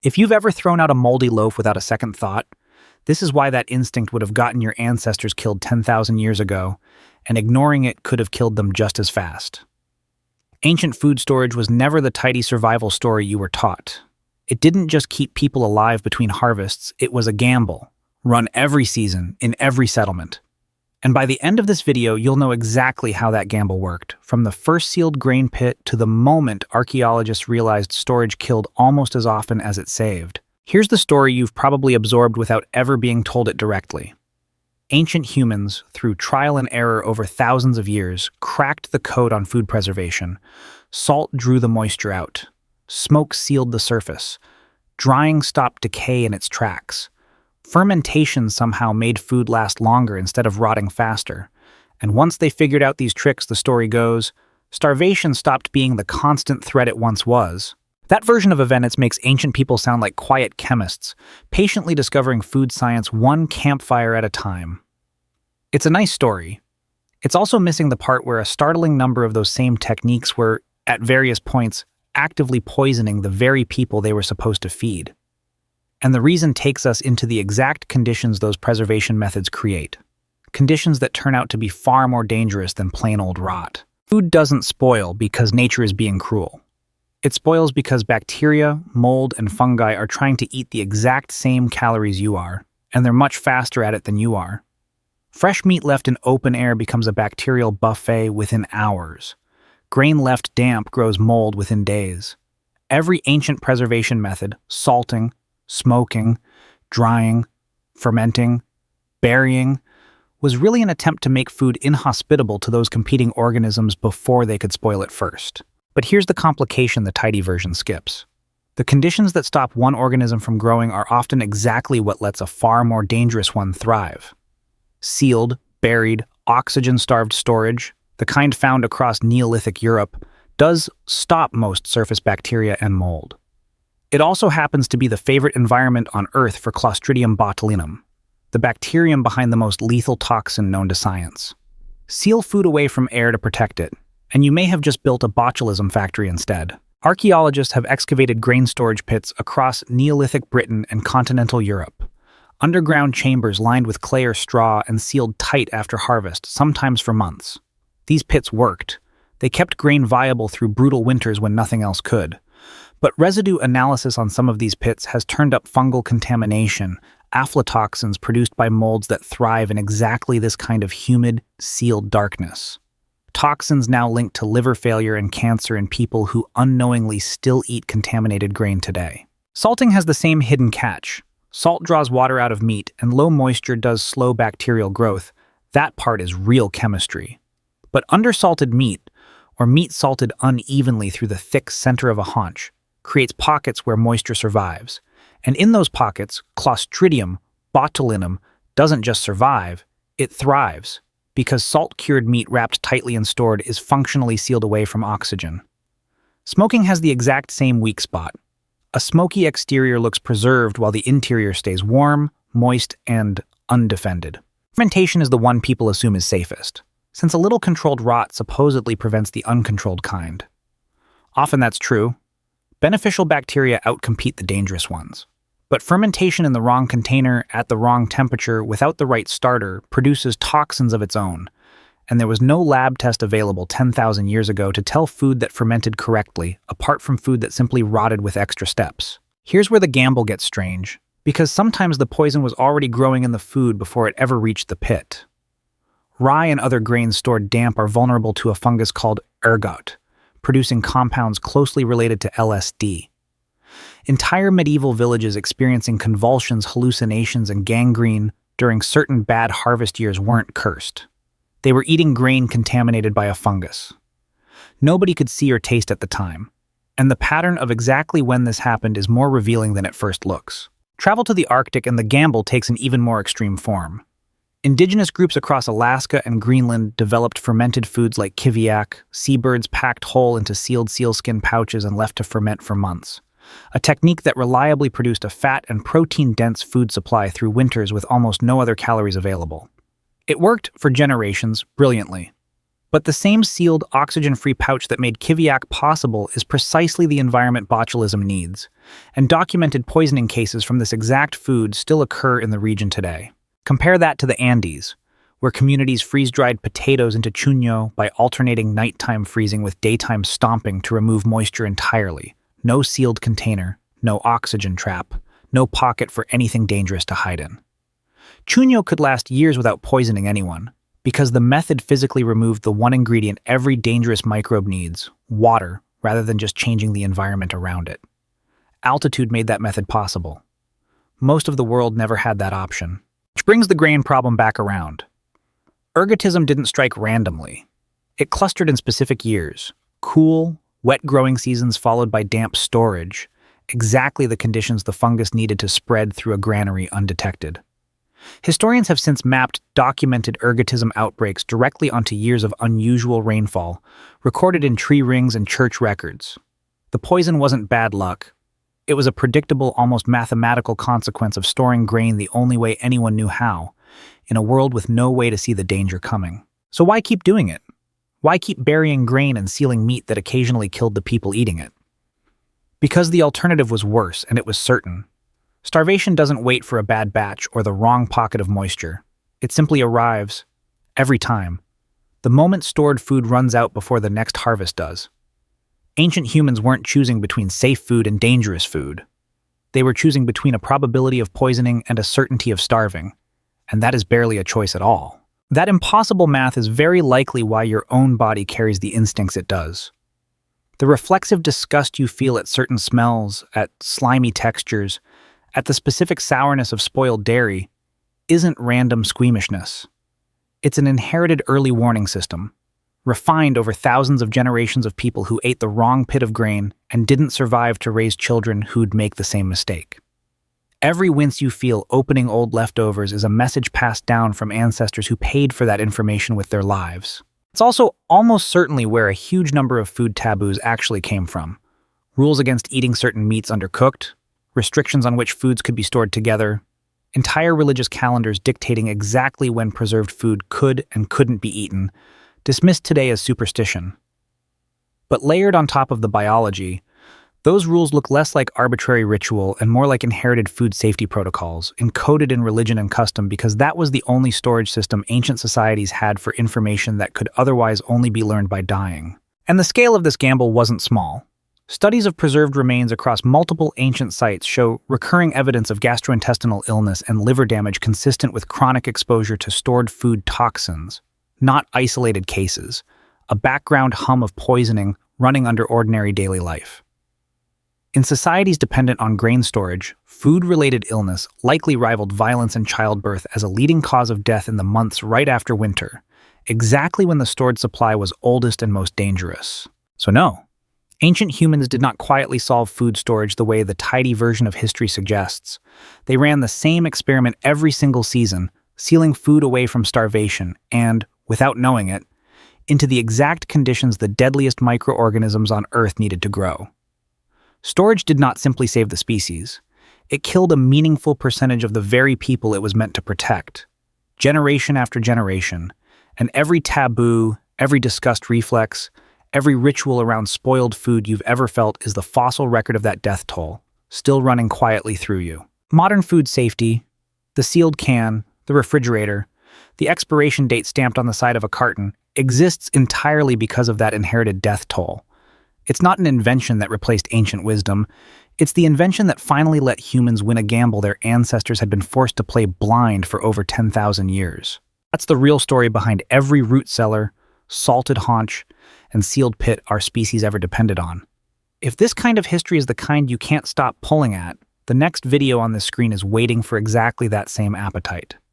If you've ever thrown out a moldy loaf without a second thought, this is why that instinct would have gotten your ancestors killed 10,000 years ago, and ignoring it could have killed them just as fast. Ancient food storage was never the tidy survival story you were taught. It didn't just keep people alive between harvests, it was a gamble, run every season, in every settlement. And by the end of this video, you'll know exactly how that gamble worked, from the first sealed grain pit to the moment archaeologists realized storage killed almost as often as it saved. Here's the story you've probably absorbed without ever being told it directly. Ancient humans, through trial and error over thousands of years, cracked the code on food preservation. Salt drew the moisture out. Smoke sealed the surface. Drying stopped decay in its tracks. Fermentation somehow made food last longer instead of rotting faster. And once they figured out these tricks, the story goes, starvation stopped being the constant threat it once was. That version of events makes ancient people sound like quiet chemists, patiently discovering food science one campfire at a time. It's a nice story. It's also missing the part where a startling number of those same techniques were, at various points, actively poisoning the very people they were supposed to feed. And the reason takes us into the exact conditions those preservation methods create. Conditions that turn out to be far more dangerous than plain old rot. Food doesn't spoil because nature is being cruel. It spoils because bacteria, mold, and fungi are trying to eat the exact same calories you are, and they're much faster at it than you are. Fresh meat left in open air becomes a bacterial buffet within hours. Grain left damp grows mold within days. Every ancient preservation method, salting, smoking, drying, fermenting, burying, was really an attempt to make food inhospitable to those competing organisms before they could spoil it first. But here's the complication the tidy version skips. The conditions that stop one organism from growing are often exactly what lets a far more dangerous one thrive. Sealed, buried, oxygen-starved storage, the kind found across Neolithic Europe, does stop most surface bacteria and mold. It also happens to be the favorite environment on Earth for Clostridium botulinum, the bacterium behind the most lethal toxin known to science. Seal food away from air to protect it, and you may have just built a botulism factory instead. Archaeologists have excavated grain storage pits across Neolithic Britain and continental Europe. Underground chambers lined with clay or straw and sealed tight after harvest, sometimes for months. These pits worked. They kept grain viable through brutal winters when nothing else could. But residue analysis on some of these pits has turned up fungal contamination, aflatoxins produced by molds that thrive in exactly this kind of humid, sealed darkness. Toxins now linked to liver failure and cancer in people who unknowingly still eat contaminated grain today. Salting has the same hidden catch. Salt draws water out of meat, and low moisture does slow bacterial growth. That part is real chemistry. But undersalted meat, or meat salted unevenly through the thick center of a haunch, creates pockets where moisture survives. And in those pockets, Clostridium botulinum doesn't just survive, it thrives, because salt-cured meat wrapped tightly and stored is functionally sealed away from oxygen. Smoking has the exact same weak spot. A smoky exterior looks preserved while the interior stays warm, moist, and undefended. Fermentation is the one people assume is safest, since a little controlled rot supposedly prevents the uncontrolled kind. Often that's true. Beneficial bacteria outcompete the dangerous ones. But fermentation in the wrong container, at the wrong temperature, without the right starter, produces toxins of its own. And there was no lab test available 10,000 years ago to tell food that fermented correctly, apart from food that simply rotted with extra steps. Here's where the gamble gets strange, because sometimes the poison was already growing in the food before it ever reached the pit. Rye and other grains stored damp are vulnerable to a fungus called ergot, producing compounds closely related to LSD. Entire medieval villages experiencing convulsions, hallucinations, and gangrene during certain bad harvest years weren't cursed. They were eating grain contaminated by a fungus. Nobody could see or taste at the time, and the pattern of exactly when this happened is more revealing than it first looks. Travel to the Arctic and the gamble takes an even more extreme form. Indigenous groups across Alaska and Greenland developed fermented foods like kiviak, seabirds packed whole into sealed sealskin pouches and left to ferment for months, a technique that reliably produced a fat and protein-dense food supply through winters with almost no other calories available. It worked for generations brilliantly. But the same sealed, oxygen-free pouch that made Kiviak possible is precisely the environment botulism needs, and documented poisoning cases from this exact food still occur in the region today. Compare that to the Andes, where communities freeze-dried potatoes into chuño by alternating nighttime freezing with daytime stomping to remove moisture entirely. No sealed container, no oxygen trap, no pocket for anything dangerous to hide in. Chuño could last years without poisoning anyone, because the method physically removed the one ingredient every dangerous microbe needs, water, rather than just changing the environment around it. Altitude made that method possible. Most of the world never had that option. Which brings the grain problem back around. Ergotism didn't strike randomly. It clustered in specific years, cool, wet growing seasons followed by damp storage, exactly the conditions the fungus needed to spread through a granary undetected. Historians have since mapped documented ergotism outbreaks directly onto years of unusual rainfall, recorded in tree rings and church records. The poison wasn't bad luck. It was a predictable, almost mathematical consequence of storing grain the only way anyone knew how, in a world with no way to see the danger coming. So why keep doing it? Why keep burying grain and sealing meat that occasionally killed the people eating it? Because the alternative was worse, and it was certain. Starvation doesn't wait for a bad batch or the wrong pocket of moisture. It simply arrives, every time, the moment stored food runs out before the next harvest does. Ancient humans weren't choosing between safe food and dangerous food. They were choosing between a probability of poisoning and a certainty of starving, and that is barely a choice at all. That impossible math is very likely why your own body carries the instincts it does. The reflexive disgust you feel at certain smells, at slimy textures, at the specific sourness of spoiled dairy, isn't random squeamishness. It's an inherited early warning system, refined over thousands of generations of people who ate the wrong pit of grain and didn't survive to raise children who'd make the same mistake. Every wince you feel opening old leftovers is a message passed down from ancestors who paid for that information with their lives. It's also almost certainly where a huge number of food taboos actually came from. Rules against eating certain meats undercooked, restrictions on which foods could be stored together, entire religious calendars dictating exactly when preserved food could and couldn't be eaten, dismissed today as superstition. But layered on top of the biology, those rules look less like arbitrary ritual and more like inherited food safety protocols, encoded in religion and custom because that was the only storage system ancient societies had for information that could otherwise only be learned by dying. And the scale of this gamble wasn't small. Studies of preserved remains across multiple ancient sites show recurring evidence of gastrointestinal illness and liver damage consistent with chronic exposure to stored food toxins, not isolated cases, a background hum of poisoning running under ordinary daily life. In societies dependent on grain storage, food-related illness likely rivaled violence and childbirth as a leading cause of death in the months right after winter, exactly when the stored supply was oldest and most dangerous. So no, ancient humans did not quietly solve food storage the way the tidy version of history suggests. They ran the same experiment every single season, sealing food away from starvation and, without knowing it, into the exact conditions the deadliest microorganisms on Earth needed to grow. Storage did not simply save the species. It killed a meaningful percentage of the very people it was meant to protect, generation after generation, and every taboo, every disgust reflex, every ritual around spoiled food you've ever felt is the fossil record of that death toll, still running quietly through you. Modern food safety, the sealed can, the refrigerator, the expiration date stamped on the side of a carton, exists entirely because of that inherited death toll. It's not an invention that replaced ancient wisdom. It's the invention that finally let humans win a gamble their ancestors had been forced to play blind for over 10,000 years. That's the real story behind every root cellar, salted haunch, and sealed pit our species ever depended on. If this kind of history is the kind you can't stop pulling at, the next video on this screen is waiting for exactly that same appetite.